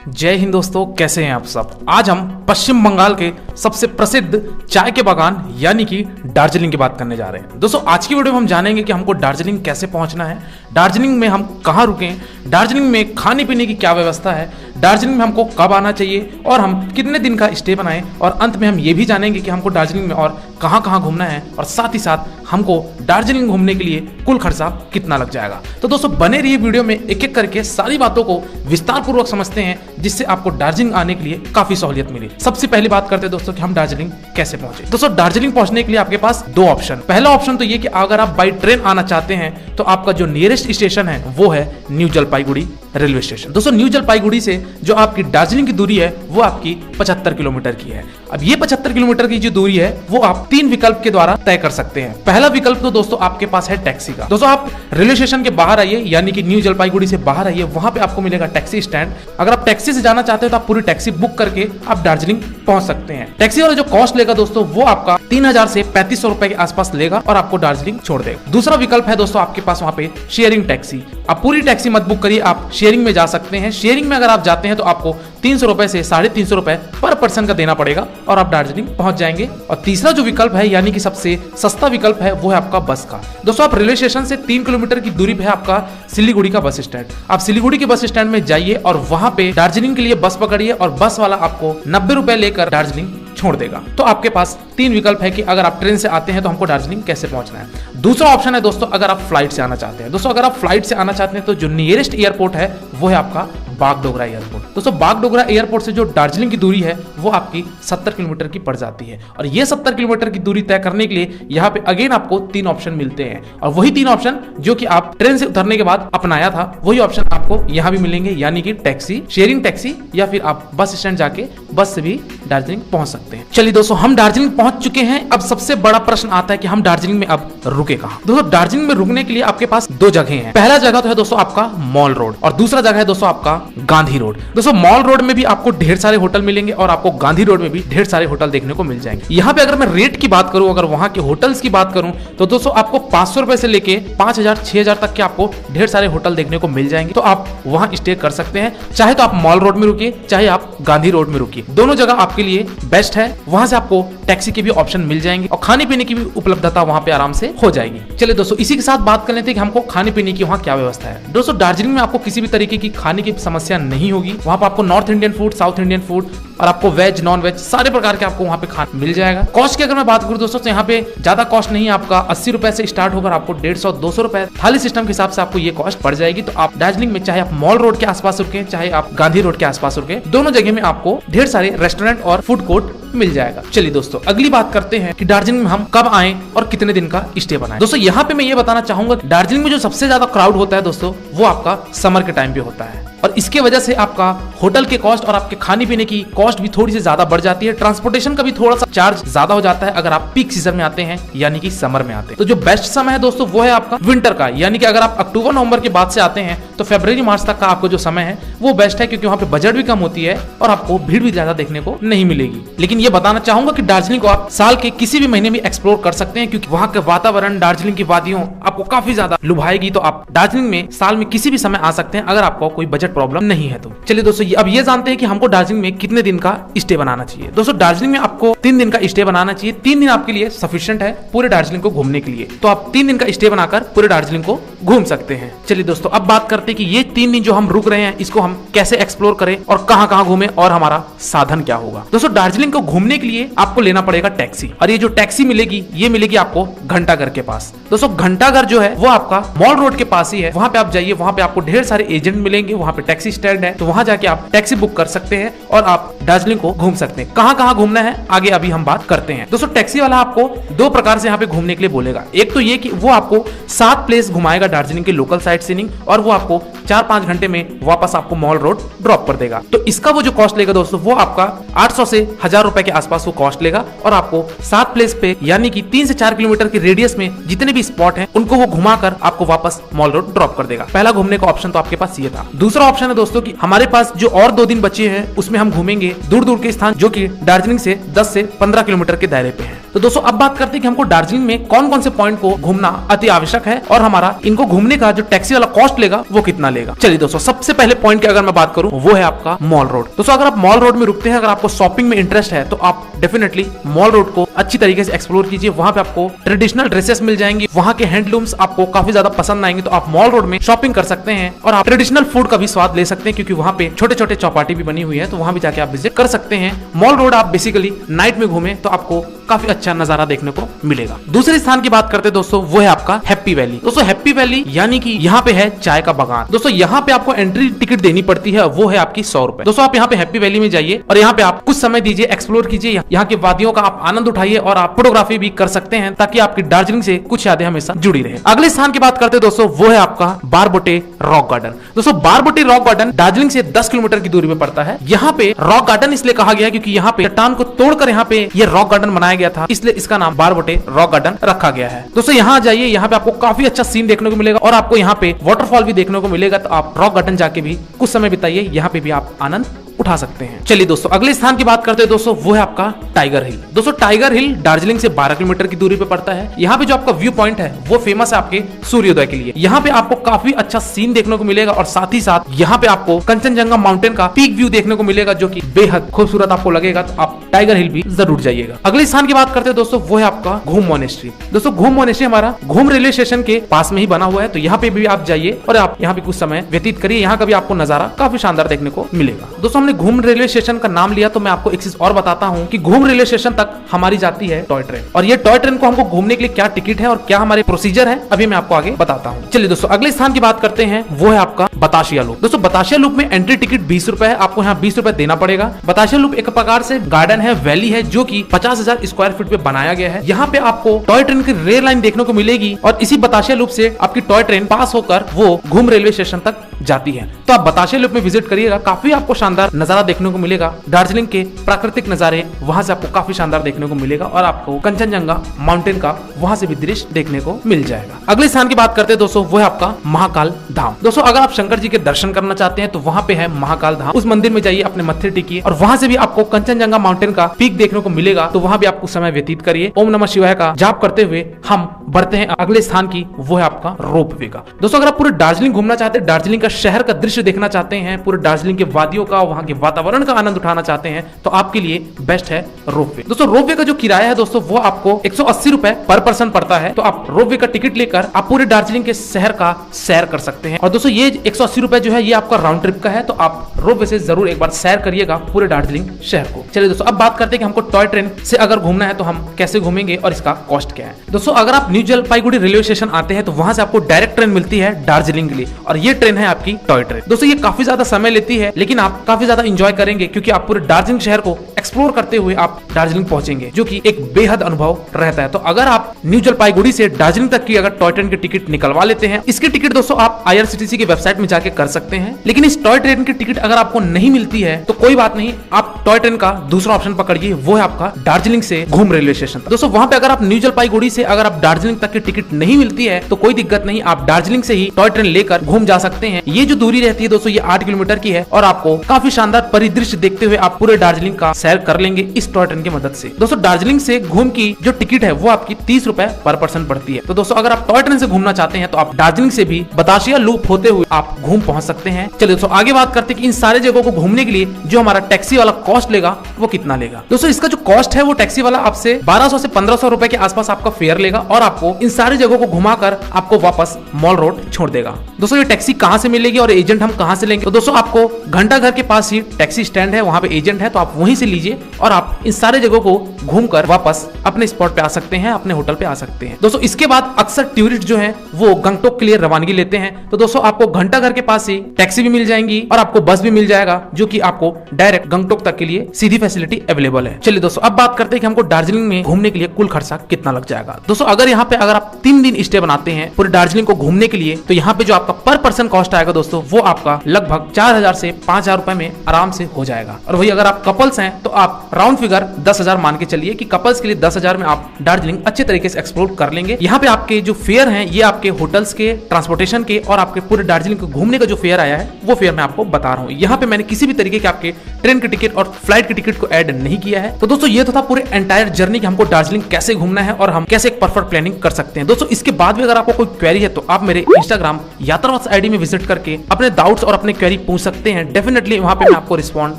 जय हिंद दोस्तों, कैसे हैं आप सब। आज हम पश्चिम बंगाल के सबसे प्रसिद्ध चाय के बागान यानी कि दार्जिलिंग की बात करने जा रहे हैं। दोस्तों आज की वीडियो में हम जानेंगे कि हमको दार्जिलिंग कैसे पहुंचना है, दार्जिलिंग में हम कहां रुकें, दार्जिलिंग में खाने पीने की क्या व्यवस्था है, दार्जिलिंग में हमको कब आना चाहिए और हम कितने दिन का स्टे बनाएं, और अंत में हम ये भी जानेंगे कि हमको दार्जिलिंग में और कहां घूमना है और साथ ही साथ हमको दार्जिलिंग घूमने के लिए कुल खर्चा कितना लग जाएगा। तो दोस्तों बने रहिए वीडियो में, एक एक करके सारी बातों को विस्तार पूर्वक समझते हैं जिससे आपको दार्जिलिंग आने के लिए काफी सहूलियत मिली। सबसे पहली बात करते हैं दोस्तों कि हम दार्जिलिंग कैसे पहुंचे। दोस्तों दार्जिलिंग पहुंचने के लिए आपके पास दो ऑप्शन। पहला ऑप्शन तो ये कि अगर आप बाई ट्रेन आना चाहते हैं तो आपका जो नियरेस्ट स्टेशन है वो है न्यू जलपाईगुड़ी रेलवे स्टेशन। दोस्तों न्यू जलपाईगुड़ी से जो आपकी दार्जिलिंग की दूरी है वो आपकी 75 किलोमीटर की है। अब ये 75 किलोमीटर की जो दूरी है वो आप तीन विकल्प के द्वारा तय कर सकते हैं। पहला विकल्प तो दोस्तों आपके पास है टैक्सी का। दोस्तों आप रेलवे स्टेशन के बाहर आइए, यानी कि न्यू जलपाईगुड़ी से बाहर आइए, वहां पे आपको मिलेगा टैक्सी स्टैंड। अगर आप टैक्सी से जाना चाहते हो तो आप पूरी टैक्सी बुक करके आप दार्जिलिंग पहुंच सकते हैं। टैक्सी वाला जो कॉस्ट लेगा दोस्तों वो आपका 3000 से 3500 रुपए के आसपास लेगा और आपको दार्जिलिंग छोड़ देगा। दूसरा विकल्प है दोस्तों आपके पास वहां पे शेयरिंग टैक्सी। आप पूरी टैक्सी मत बुक करिए, आप शेयरिंग में जा सकते हैं। शेयरिंग में अगर आप जाते हैं तो आपको 300 रुपए से 350 रुपए पर पर्सन का देना पड़ेगा और आप दार्जिलिंग पहुंच जाएंगे। और तीसरा जो विकल्प है यानी कि सबसे सस्ता विकल्प है वो है आपका बस का। दोस्तों आप रेलवे स्टेशन से 3 किलोमीटर की दूरी पे है आपका सिलीगुड़ी का बस स्टैंड। आप सिलीगुड़ी के बस स्टैंड में जाइए और वहां पे दार्जिलिंग के लिए बस पकड़िए और बस वाला आपको 90 रुपए लेकर दार्जिलिंग छोड़ देगा। तो आपके पास तीन विकल्प है कि अगर आप ट्रेन से आते हैं तो हमको दार्जिलिंग कैसे पहुंचना है। दूसरा ऑप्शन है दोस्तों अगर आप फ्लाइट से आना चाहते हैं। दोस्तों अगर आप फ्लाइट से आना चाहते हैं तो जो नियरेस्ट एयरपोर्ट है वो है आपका बागडोगरा एयरपोर्ट। दोस्तों बागडोगरा एयरपोर्ट से जो दार्जिलिंग की दूरी है वो आपकी 70 किलोमीटर की पड़ जाती है। और ये 70 किलोमीटर की दूरी तय करने के लिए यहाँ पे अगेन आपको तीन ऑप्शन मिलते हैं, और वही तीन ऑप्शन जो कि आप ट्रेन से उतरने के बाद अपनाया था वही ऑप्शन आपको यहाँ भी मिलेंगे, यानी कि टैक्सी, शेयरिंग टैक्सी, या फिर आप बस स्टैंड जाके बस से भी दार्जिलिंग पहुंच सकते हैं। चलिए दोस्तों हम दार्जिलिंग पहुंच चुके हैं। अब सबसे बड़ा प्रश्न आता है कि हम दार्जिलिंग में अब रुके कहाँ। दोस्तों दार्जिलिंग में रुकने के लिए आपके पास दो जगह हैं। पहला जगह तो है दोस्तों आपका मॉल रोड और दूसरा जगह है दोस्तों आपका गांधी रोड। दोस्तों मॉल रोड में भी आपको ढेर सारे होटल मिलेंगे और आपको गांधी रोड में भी ढेर सारे होटल देखने को मिल जाएंगे। यहाँ पे अगर मैं रेट की बात करूं, अगर वहां के होटल्स की बात करूं तो दोस्तों आपको 500 रुपए से लेके 5000 6000 तक के आपको ढेर सारे होटल देखने को मिल जाएंगे। तो आप वहां स्टे कर सकते हैं, चाहे तो आप मॉल रोड में रुकिए चाहे आप गांधी रोड में रुकिए, दोनों जगह आपके लिए बेस्ट है। वहां से आपको टैक्सी के भी ऑप्शन मिल जाएंगे और खाने पीने की भी उपलब्धता वहां पे आराम से हो जाएगी। चलिए दोस्तों इसी के साथ बात कर लेते हैं कि हमको खाने पीने की वहां क्या व्यवस्था है। दोस्तों दार्जिलिंग में आपको किसी भी तरीके की खाने की समस्या नहीं होगी। वहां पर आपको north Indian food, south Indian food और आपको वेज नॉन वेज सारे प्रकार के आपको वहां पे खाना मिल जाएगा। कॉस्ट की अगर मैं बात करूं दोस्तों तो यहाँ पे ज्यादा कॉस्ट नहीं है, आपका 80 रुपए से स्टार्ट होकर आपको 150 200 रुपए थाली सिस्टम के हिसाब से आपको ये कॉस्ट पड़ जाएगी। तो आप दार्जिलिंग में चाहे आप मॉल रोड के आसपास रुके चाहे आप गांधी रोड के आसपास रुके, दोनों जगह में आपको ढेर सारे रेस्टोरेंट और फूड कोर्ट मिल जाएगा। चलिए दोस्तों अगली बात करते हैं कि दार्जिलिंग में हम कब आए और कितने दिन का स्टे बनाएं। दोस्तों यहाँ पे मैं ये बताना चाहूंगा दार्जिलिंग में जो सबसे ज्यादा क्राउड होता है दोस्तों वो आपका समर के टाइम पे होता है, और इसके वजह से आपका होटल के कॉस्ट और आपके खाने पीने की कॉस्ट भी थोड़ी सी ज्यादा बढ़ जाती है। ट्रांसपोर्टेशन का भी थोड़ा सा चार्ज ज्यादा हो जाता है अगर आप पीक सीजन में आते हैं यानी कि समर में आते हैं। तो जो बेस्ट समय है दोस्तों वो है आपका विंटर का, यानी कि अगर आप अक्टूबर नवंबर के बाद से आते हैं तो फरवरी मार्च तक का आपको जो समय है वो बेस्ट है, क्योंकि वहां पे बजट भी कम होती है और आपको भीड़ भी ज्यादा देखने को नहीं मिलेगी। लेकिन ये बताना चाहूंगा कि दार्जिलिंग को आप साल के किसी भी महीने में एक्सप्लोर कर सकते हैं, क्योंकि वहां का वातावरण, दार्जिलिंग की वादियों आपको काफी ज्यादा लुभाएगी। तो आप दार्जिलिंग में साल में किसी भी समय आ सकते हैं अगर आपको कोई बजट प्रॉब्लम नहीं है तो। चलिए दोस्तों अब ये जानते हैं कि हमको दार्जिलिंग में कितने दिन का स्टे बनाना चाहिए। दोस्तों दार्जिलिंग में आपको 3 दिन का स्टे बनाना चाहिए। 3 दिन आपके लिए सफिशिएंट है पूरे दार्जिलिंग को घूमने के लिए, तो आप 3 दिन का स्टे बनाकर पूरे दार्जिलिंग को घूम सकते हैं। चलिए दोस्तों अब बात करते हैं कि ये 3 दिन जो हम रुक रहे हैं इसको हम कैसे एक्सप्लोर करें और कहां घूमें और हमारा साधन क्या होगा। दोस्तों दार्जिलिंग को घूमने के लिए आपको लेना पड़ेगा टैक्सी, और ये जो टैक्सी मिलेगी ये मिलेगी आपको घंटाघर के पास। दोस्तों घंटाघर जो है वो आपका मॉल रोड के पास ही है, वहां पे आप जाइए, वहां पे आपको ढेर सारे एजेंट मिलेंगे, वहां पे टैक्सी स्टैंड है, तो वहां जाके आप टैक्सी बुक कर सकते हैं और आप दार्जिलिंग को घूम सकते हैं। कहां घूमना है आगे अभी हम बात करते हैं। दोस्तों टैक्सी वाला आपको 2 प्रकार से यहाँ पे घूमने के लिए बोलेगा। एक तो ये कि वो आपको 7 प्लेस घुमाएगा दार्जिलिंग के लोकल साइट सीइंग, और वो आपको 4-5 घंटे में वापस आपको मॉल रोड ड्रॉप कर देगा। तो इसका वो जो कॉस्ट लेगा दोस्तों वो आपका 800 से 1000 रुपए के आसपास वो कॉस्ट लेगा, और आपको 7 प्लेस पे यानी कि 3 से 4 किलोमीटर के रेडियस में जितने भी स्पॉट हैं उनको वो घुमाकर आपको वापस मॉल रोड ड्रॉप कर देगा। पहला घूमने का ऑप्शन तो आपके पास ये था। दूसरा ऑप्शन है दोस्तों कि हमारे पास जो और 2 दिन बचे हैं उसमें हम घूमेंगे दूर दूर के स्थान जो कि दार्जिलिंग से 10 से 15 किलोमीटर के दायरे पे हैं। तो दोस्तों अब बात करते हैं कि हमको दार्जिलिंग में कौन कौन से पॉइंट को घूमना अति आवश्यक है और हमारा इनको घूमने का जो टैक्सी वाला कॉस्ट लेगा वो कितना लेगा। चलिए दोस्तों, सबसे पहले पॉइंट की अगर मैं बात करूं वो है आपका मॉल रोड। दोस्तों अगर आप मॉल रोड में रुकते हैं, अगर आपको शॉपिंग में इंटरेस्ट है तो आप डेफिनेटली मॉल रोड को अच्छी तरीके से एक्सप्लोर कीजिए। वहां पे आपको ट्रेडिशनल ड्रेसेस मिल जाएंगी, वहां के हैंडलूम्स आपको काफी ज्यादा पसंद आएंगे, तो आप मॉल रोड में शॉपिंग कर सकते हैं और आप ट्रेडिशनल फूड का भी स्वाद ले सकते हैं, क्योंकि वहां पे छोटे छोटे चौपाटी भी बनी हुई है, तो वहां भी जाके आप विजिट कर सकते हैं। मॉल रोड आप बेसिकली नाइट में घूमे तो आपको काफी अच्छा नजारा देखने को मिलेगा। दूसरे स्थान की बात करते हैं दोस्तों, वो है आपका हैप्पी वैली। दोस्तों हैप्पी वैली यानी कि यहाँ पे है चाय का बागान। दोस्तों यहाँ पे आपको एंट्री टिकट देनी पड़ती है, वो है आपकी 100 रुपए। दोस्तों आप यहाँ पे हैप्पी वैली में जाइए और यहाँ पे आप कुछ समय दीजिए, एक्सप्लोर कीजिए, यहाँ की वादियों का आप आनंद उठाइए और आप फोटोग्राफी भी कर सकते हैं, ताकि आपकी दार्जिलिंग से कुछ यादें हमेशा जुड़ी रहे। अगले स्थान की बात करते हैं दोस्तों, वो है आपका बारबोटे रॉक गार्डन। दोस्तों बारबोटे रॉक गार्डन दार्जिलिंग से 10 किलोमीटर की दूरी पे पड़ता है। यहाँ पे रॉक गार्डन इसलिए कहा गया क्योंकि यहाँ पे चट्टान को तोड़कर यहाँ पे ये रॉक गार्डन बनाया गया था, इसलिए इसका नाम बारबोटे रॉक गार्डन रखा गया है। दोस्तों यहाँ जाइए, यहाँ पे आपको काफी अच्छा सीन देखने को मिलेगा और आपको यहाँ पे वाटरफॉल भी देखने को मिलेगा, तो आप रॉक गार्डन जाके भी कुछ समय बिताइए, यहाँ पे भी आप आनंद उठा सकते हैं। चलिए दोस्तों अगले स्थान की बात करते हैं दोस्तों, वो है आपका टाइगर हिल। दोस्तों टाइगर हिल दार्जिलिंग से 12 किलोमीटर की दूरी पे पड़ता है। यहाँ पे जो आपका व्यू पॉइंट है वो फेमस है आपके सूर्योदय के लिए। यहाँ पे आपको काफी अच्छा सीन देखने को मिलेगा और साथ ही साथ यहाँ पे आपको कंचनजंगा माउंटेन का पीक व्यू देखने को मिलेगा, जो कि बेहद खूबसूरत आपको लगेगा, तो आप टाइगर हिल भी जरूर जाइएगा। अगले स्थान की बात करते हैं दोस्तों, वो है आपका घूम मोनेस्ट्री। दोस्तों घूम मोनेस्ट्री हमारा घूम रेलवे स्टेशन के पास में ही बना हुआ है, तो यहाँ पे भी आप जाइए और आप यहाँ पे कुछ समय व्यतीत करिए, यहाँ का भी आपको नजारा काफी शानदार देखने को मिलेगा। दोस्तों हमने घूम रेलवे स्टेशन का नाम लिया तो मैं आपको एक चीज और बताता हूँ कि घूम रेलवे स्टेशन तक हमारी जाती है टॉय ट्रेन, और ये टॉय ट्रेन को हमको घूमने के लिए क्या टिकट है और क्या हमारे प्रोसीजर है अभी मैं आपको आगे बताता हूँ। चलिए दोस्तों अगले स्थान की बात करते हैं, वो है आपका बताशिया लूप। दोस्तों बताशिया लूप में एंट्री टिकट 20 रुपए है, आपको यहाँ 20 रुपए देना पड़ेगा। बताशिया लूप एक प्रकार से गार्डन है, वैली है, जो कि 50,000 स्क्वायर फीट पे बनाया गया है। यहाँ पे आपको टॉय ट्रेन की रेल लाइन देखने को मिलेगी और इसी बताशिया लूप से आपकी टॉय ट्रेन पास होकर वो घूम रेलवे स्टेशन तक जाती है। तो आप बताशिया लूप में विजिट करिएगा, काफी आपको शानदार नजारा देखने को मिलेगा। दार्जिलिंग के प्राकृतिक नजारे वहां से आपको काफी शानदार देखने को मिलेगा और आपको कंचनजंगा माउंटेन का वहां से भी दृश्य देखने को मिल जाएगा। अगले स्थान की बात करते हैं दोस्तों, वो है आपका महाकाल धाम। दोस्तों अगर आप शंकर जी के दर्शन करना चाहते हैं तो वहां पे है महाकाल धाम। उस मंदिर में जाइए, अपने मत्थे टिकिए और वहां से भी आपको कंचनजंगा माउंटेन का पीक देखने को मिलेगा, तो वहां भी आपको समय व्यतीत करिए। ओम नमः शिवाय का जाप करते हुए हम बढ़ते हैं अगले स्थान की, वो है आपका रोप वे का। दोस्तों अगर आप पूरे दार्जिलिंग घूमना चाहते हैं, दार्जिलिंग का शहर का दृश्य देखना चाहते हैं, पूरे दार्जिलिंग के वादियों का, वहां के वातावरण का आनंद उठाना चाहते हैं, तो आपके लिए बेस्ट है रोपवे। दोस्तों रोपवे का जो किराया है दोस्तों वो आपको 180 रुपए पर पर्सन पड़ता है, तो आप रोपवे का टिकट लेकर आप पूरे दार्जिलिंग के शहर का सैर कर सकते हैं। और दोस्तों ये 180 रुपए जो है ये आपका राउंड ट्रिप का है, तो आप रोपवे से जरूर एक बार सैर करिएगा पूरे दार्जिलिंग शहर को। चलिए दोस्तों अब बात करते हैं कि हमको टॉय ट्रेन से अगर घूमना है तो हम कैसे घूमेंगे और इसका कॉस्ट क्या है। दोस्तों अगर आप न्यू जलपाईगुड़ी रेलवे स्टेशन आते हैं तो वहां से आपको डायरेक्ट ट्रेन मिलती है दार्जिलिंग के लिए, और ये ट्रेन है आपकी टॉय ट्रेन। दोस्तों ये काफी ज्यादा समय लेती है, लेकिन आप काफी ज्यादा एंजॉय करेंगे, क्योंकि आप पूरे दार्जिलिंग शहर को एक्सप्लोर करते हुए आप दार्जिलिंग पहुंचेंगे, जो कि एक बेहद अनुभव रहता है। तो अगर आप न्यू जलपाईगुड़ी से दार्जिलिंग तक की अगर टॉय ट्रेन की टिकट निकलवा लेते हैं, इसकी टिकट दोस्तों आप IRCTC की वेबसाइट में जाके कर सकते हैं, लेकिन इस टॉय ट्रेन की टिकट अगर आपको नहीं मिलती है तो कोई बात नहीं, आप टॉय ट्रेन का दूसरा ऑप्शन पकड़िए, वो है आपका दार्जिलिंग से घूम रेलवे स्टेशन। दोस्तों वहां पे अगर आप न्यू जलपाईगुड़ी से अगर आप दार्जिलिंग तक की टिकट नहीं मिलती है तो कोई दिक्कत नहीं, आप दार्जिलिंग से ही टॉय ट्रेन लेकर घूम जा सकते हैं। ये जो दूरी रहती है दोस्तों ये 8 किलोमीटर की है और आपको काफी शानदार परिदृश्य देखते हुए आप पूरे दार्जिलिंग का सैर कर लेंगे इस टॉय ट्रेन की मदद से। दोस्तों दार्जिलिंग से घूम की जो टिकट है वो आपकी 30 रुपए पर पर्सन पड़ती है। तो दोस्तों अगर आप टॉय ट्रेन से घूमना चाहते हैं तो आप दार्जिलिंग से भी बताशिया लूप होते हुए आप घूम पहुंच सकते हैं। चलिए दोस्तों आगे बात करते हैं कि इन सारे जगहों को घूमने के लिए जो हमारा टैक्सी वाला कॉस्ट लेगा वो कितना लेगा। दोस्तों इसका जो कॉस्ट है वो टैक्सी वाला आपसे 1200 से 1500 रुपए के आसपास आपका फेयर लेगा और आपको इन सारी जगहों को घुमाकर आपको वापस मॉल रोड छोड़ देगा। दोस्तों ये टैक्सी कहां से मिलेगी और एजेंट हम कहां से लेंगे, तो दोस्तों आपको घंटा घर के पास ही टैक्सी स्टैंड है, वहां पे एजेंट है, तो आप वहीं से लीजिए और आप इन सारे जगहों को घूमकर वापस अपने स्पॉट पे आ सकते हैं, अपने होटल पे आ सकते हैं। दोस्तों इसके बाद अक्सर टूरिस्ट जो है वो गंगटोक के लिए रवानगी लेते हैं, तो दोस्तों आपको घंटा घर के पास ही टैक्सी भी मिल जाएंगी और आपको बस भी मिल जाएगा, जो कि आपको डायरेक्ट गंगटोक तक के लिए सीधी फैसिलिटी अवेलेबल है। चलिए दोस्तों अब बात करते हैं कि हमको दार्जिलिंग में घूमने के लिए कुल खर्चा कितना लग जाएगा। दोस्तों अगर यहाँ पे अगर आप 3 दिन स्टे बनाते हैं पूरे दार्जिलिंग को घूमने के लिए, तो यहाँ पे जो आपका पर पर्सन कॉस्ट आएगा दोस्तों वो आपका लगभग 4000 से 5000 रुपए में आराम से हो जाएगा। और वही अगर आप कपल्स हैं तो आप राउंड फिगर 10,000 मान के चलिए कि कपल्स के लिए 10,000 में आप दार्जिलिंग अच्छे तरीके से एक्सप्लोर कर लेंगे। यहाँ पे आपके जो फेयर हैं ये आपके होटल्स के, ट्रांसपोर्टेशन के और आपके पूरे दार्जिलिंग को घूमने का जो फेयर आया है वो फेयर मैं आपको बता रहा हूँ। यहाँ पे मैंने किसी भी तरीके के आपके ट्रेन की टिकट और फ्लाइट की टिकट को ऐड नहीं किया है। तो दोस्तों ये तो था पूरे एंटायर जर्नी कि हमको दार्जिलिंग कैसे घूमना है और हम कैसे एक परफेक्ट प्लानिंग कर सकते हैं। दोस्तों इसके बाद भी अगर आपको कोई क्वेरी है तो आप मेरे इंस्टाग्राम यात्रावास आईडी में विजिट करके अपने डाउट्स और अपने क्वेरी पूछ सकते हैं। डेफिनेटली वहां पे मैं आपको रिस्पॉन्ड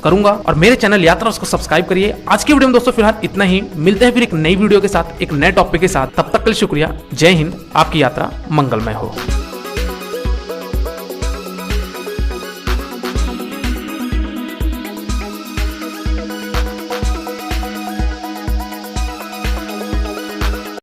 करूंगा। और मेरे चैनल यात्रावास को सब्सक्राइब करिए। आज की वीडियो में दोस्तों फिलहाल इतना ही। मिलते हैं फिर एक नई वीडियो के साथ, एक नए टॉपिक के साथ। तब तक के लिए शुक्रिया। जय हिंद। आपकी यात्रा मंगलमय हो।